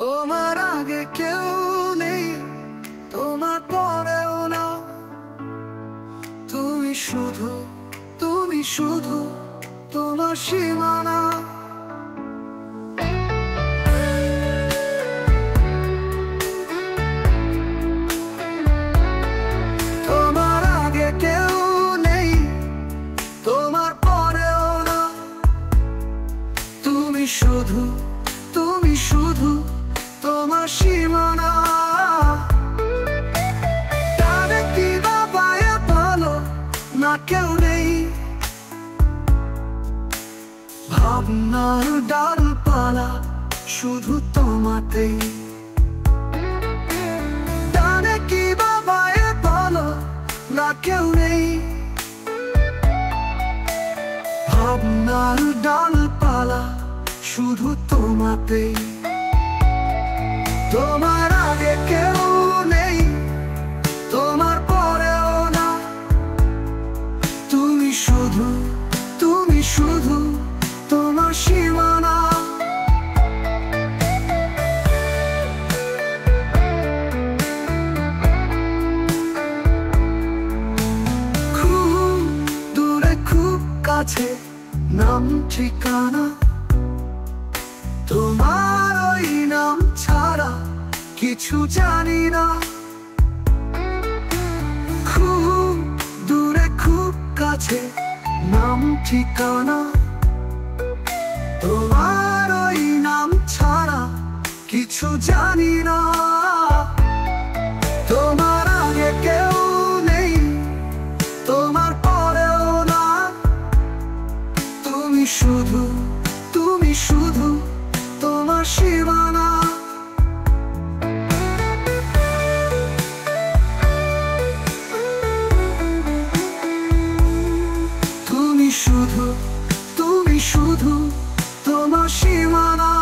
তোমার আগে কেউ নেই, তোমার পরেও না। তুমি শুধু, তুমি শুধু, তোমার সীমানা। তোমার আগে কেউ নেই, তোমার পরেও না। তুমি শুধু, তুমি শুধু, তোমার সীমানা। ডানে কিবা বায়ে ভালো না কেউ নেই, ভাবনার ডালপালা শুধু তোমাতেই। ডানে কিবা বায়ে ভালো না কেউ নেই, ভাবনার ডালপালা শুধু তোমাতেই। তোমার আগে কেউ নেই, তোমার পরেও না। তুমি শুধু, তুমি শুধু, তোমার সীমানা। খুব দূরে খুব কাছে নাম ঠিকানা, তোমার ওই নাম ছাড়া কিছু জানি না। খুব দূরে খুব কাছে নাম ঠিকানা, তোমার ওই নাম ছাড়া কিছু জানি না। তোমার আগে কেউ নেই, তোমার পরেও না। তুমি শুধু, তুমি শুধু, তোমার সীমানা। তুমি শুধু, তুমি শুধু, তোমার সীমানা।